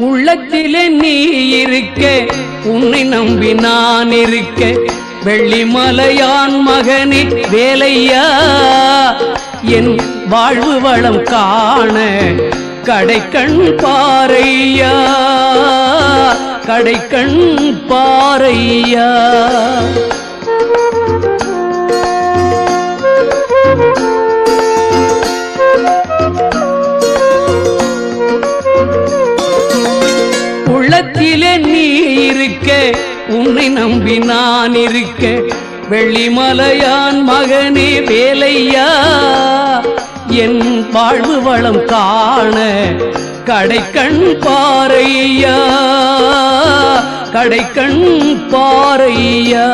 உள்ளத்திலே நீ இருக்க, உன்னை நம்பி நான் இருக்க, வெள்ளிமலையான் மகனே வேலையா, என் வாழ்வு வளம் காண கடைக்கண் பாரையா, கடைக்கண் பாரையா. உள்ளத்திலே நீ இருக்க, உன்னை நம்பி நான் இருக்க, வெள்ளிமலையான் மகனே வேலையா, என் வாழ்வு வளம் காண கடைக்கண் பாரையா, கடைக்கண் பாரையா.